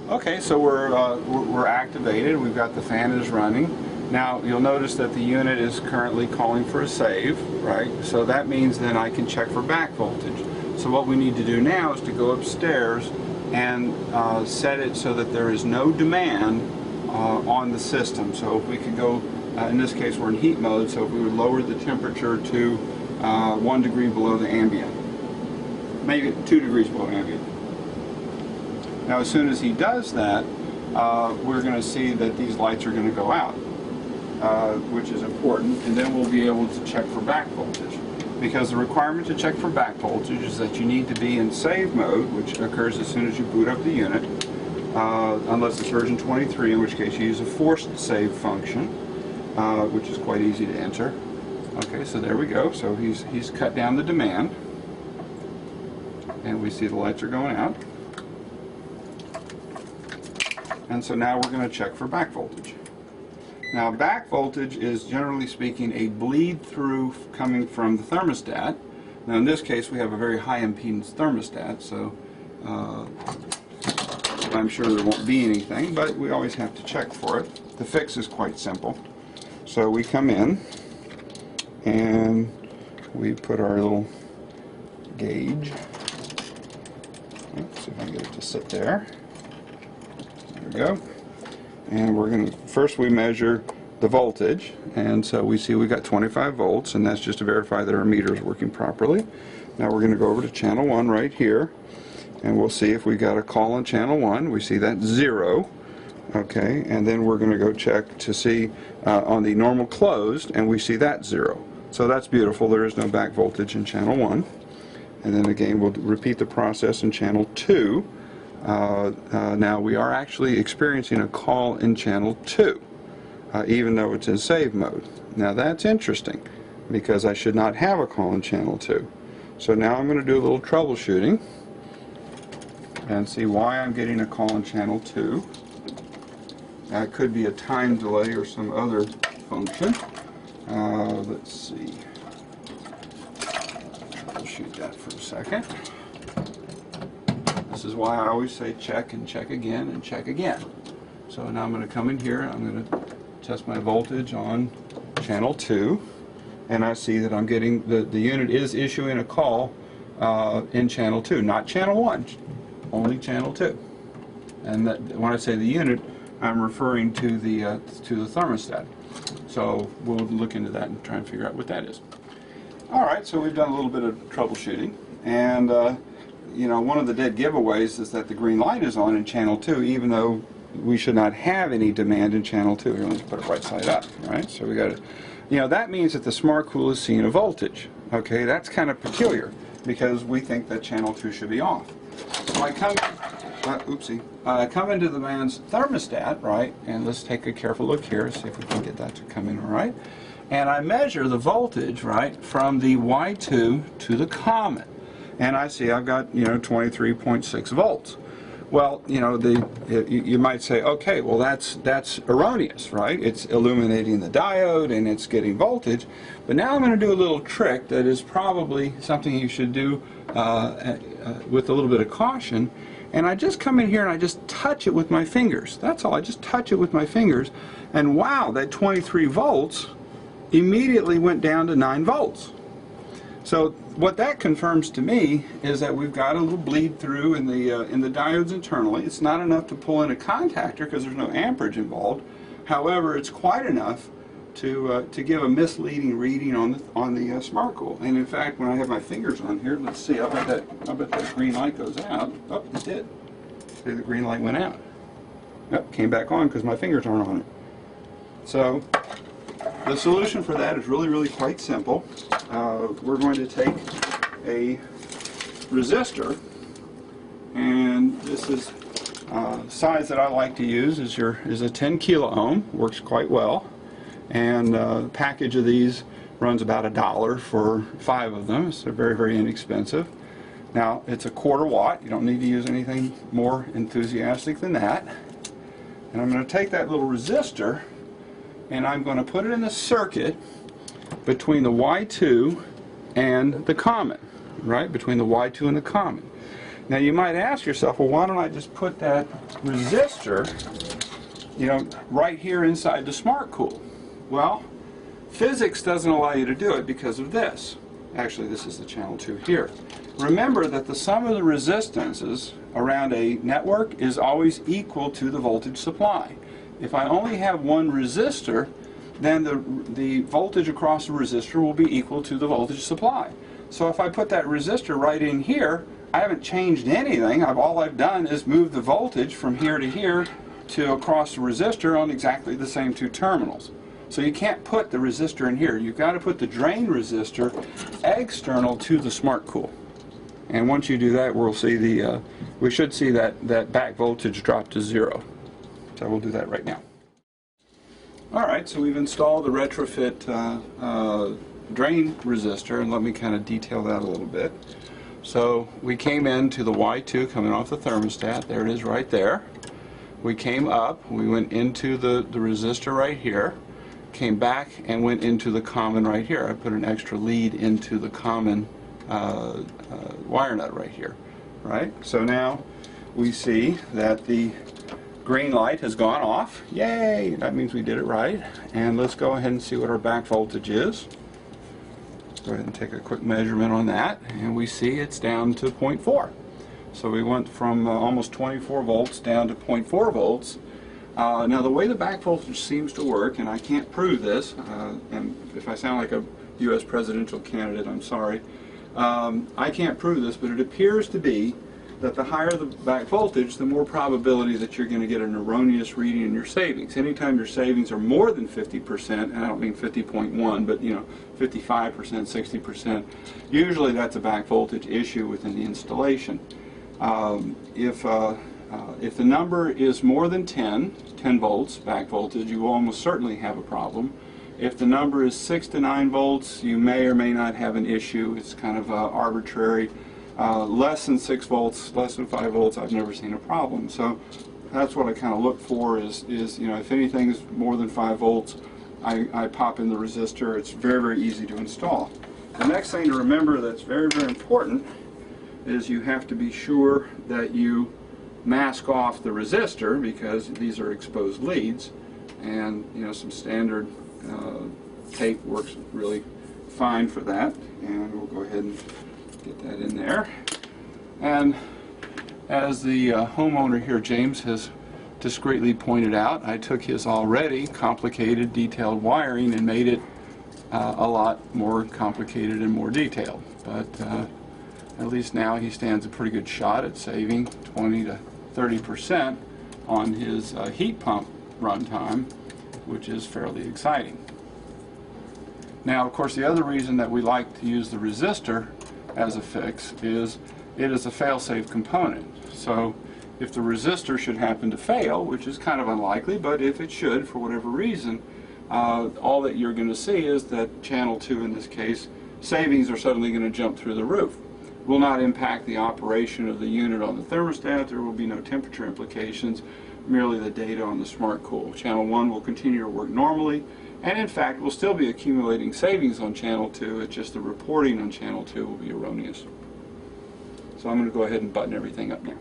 Okay, so we're activated. We've got the fan is running. Now you'll notice that the unit is currently calling for a save, right? So that means then I can check for back voltage. So what we need to do now is to go upstairs and set it so that there is no demand on the system. So if we could go, in this case we're in heat mode, so if we would lower the temperature to 1 degree below the ambient, maybe 2 degrees below ambient. Now as soon as he does that, we're going to see that these lights are going to go out, which is important, and then we'll be able to check for back voltage. Because the requirement to check for back voltage is that you need to be in save mode, which occurs as soon as you boot up the unit, unless it's version 23, in which case you use a forced save function, which is quite easy to enter. Okay, so there we go. So he's cut down the demand, and we see the lights are going out. And so now we're going to check for back voltage. Now back voltage is, generally speaking, a bleed through coming from the thermostat. Now in this case we have a very high impedance thermostat, so I'm sure there won't be anything, but we always have to check for it. The fix is quite simple. So we come in and we put our little gauge. Let's see if I can get it to sit there. There we go. And we're going to, first we measure the voltage, and so we see we got 25 volts, and that's just to verify that our meter is working properly. Now we're going to go over to channel 1 right here, and we'll see if we got a call on channel 1. We see that 0. Okay, and then we're going to go check to see on the normal closed, and we see that 0. So that's beautiful. There is no back voltage in channel 1. And then again we'll repeat the process in channel 2. Now we are actually experiencing a call in channel 2, even though it's in save mode. Now that's interesting, because I should not have a call in channel 2. So now I'm going to do a little troubleshooting and see why I'm getting a call in channel 2. It could be a time delay or some other function. Let's see. Troubleshoot that for a second. This is why I always say check and check again and check again. So now I'm going to come in here, I'm going to test my voltage on channel 2, and I see that I'm getting, the unit is issuing a call in channel 2, not channel 1, only channel 2. And that, when I say the unit, I'm referring to the thermostat. So we'll look into that and try and figure out what that is. Alright, so we've done a little bit of troubleshooting, and you know, one of the dead giveaways is that the green light is on in channel 2, even though we should not have any demand in channel 2. Here, let's put it right side up, right? So we got to, you know, that means that the Smartcool is seeing a voltage. Okay, that's kind of peculiar, because we think that channel 2 should be off. So I come, I come into the man's thermostat, right, and let's take a careful look here, see if we can get that to come in all right. And I measure the voltage, right, from the Y2 to the common. And I see I've got, you know, 23.6 volts. Well, you know, you might say, okay, well that's erroneous, right? It's illuminating the diode and it's getting voltage. But now I'm going to do a little trick that is probably something you should do with a little bit of caution. And I just come in here and I just touch it with my fingers. That's all. I just touch it with my fingers. And wow, that 23 volts immediately went down to 9 volts. So what that confirms to me is that we've got a little bleed through in the diodes internally. It's not enough to pull in a contactor because there's no amperage involved. However, it's quite enough to give a misleading reading on the Smartcool. And in fact, when I have my fingers on here, let's see. I bet that green light goes out. Oh, it did. See, the green light went out. Yep, came back on because my fingers aren't on it. So the solution for that is really quite simple. We're going to take a resistor, and this is size that I like to use is a 10 kilo ohm. Works quite well, and the package of these runs about $1 for 5 of them. So they're very inexpensive. Now it's a 1/4 watt. You don't need to use anything more enthusiastic than that. And I'm going to take that little resistor and I'm going to put it in the circuit between the Y2 and the common, right? Between the Y2 and the common. Now you might ask yourself, well, why don't I just put that resistor, right here inside the Smartcool? Well, physics doesn't allow you to do it because of this. Actually, this is the channel 2 here. Remember that the sum of the resistances around a network is always equal to the voltage supply. If I only have one resistor, then the voltage across the resistor will be equal to the voltage supply. So if I put that resistor right in here, I haven't changed anything. All I've done is move the voltage from here to here to across the resistor on exactly the same two terminals. So you can't put the resistor in here. You've got to put the drain resistor external to the Smartcool. And once you do that, we'll see we should see that back voltage drop to 0. So we'll do that right now. Alright, so we've installed the retrofit drain resistor, and let me kind of detail that a little bit. So we came into the Y2 coming off the thermostat. There it is right there. We came up, we went into the resistor right here, came back and went into the common right here. I put an extra lead into the common wire nut right here. Right? So now we see that the green light has gone off. Yay! That means we did it right. And let's go ahead and see what our back voltage is. Go ahead and take a quick measurement on that, and we see it's down to 0.4. So we went from almost 24 volts down to 0.4 volts. Now the way the back voltage seems to work, and I can't prove this, and if I sound like a U.S. presidential candidate, I'm sorry. I can't prove this, but it appears to be that the higher the back voltage, the more probability that you're going to get an erroneous reading in your savings. Anytime your savings are more than 50%, and I don't mean 50.1, but 55%, 60%, usually that's a back voltage issue within the installation. If the number is more than 10 volts back voltage, you will almost certainly have a problem. If the number is 6 to 9 volts, you may or may not have an issue. It's kind of arbitrary. Less than 6 volts, less than 5 volts, I've never seen a problem. So that's what I kind of look for is if anything is more than 5 volts, I pop in the resistor. It's very, very easy to install. The next thing to remember that's very, very important is you have to be sure that you mask off the resistor, because these are exposed leads, and some standard tape works really fine for that. And we'll go ahead and get that in there. And as the homeowner here, James, has discreetly pointed out, I took his already complicated, detailed wiring and made it a lot more complicated and more detailed. But at least now he stands a pretty good shot at saving 20 to 30% on his heat pump runtime, which is fairly exciting. Now, of course, the other reason that we like to use the resistor as a fix is it is a fail-safe component. So if the resistor should happen to fail, which is kind of unlikely, but if it should for whatever reason, all that you're going to see is that channel 2 in this case, savings are suddenly going to jump through the roof. Will not impact the operation of the unit on the thermostat. There will be no temperature implications, merely the data on the Smartcool. Channel 1 will continue to work normally, and in fact we'll still be accumulating savings on channel 2. It's just the reporting on channel 2 will be erroneous. So I'm going to go ahead and button everything up now.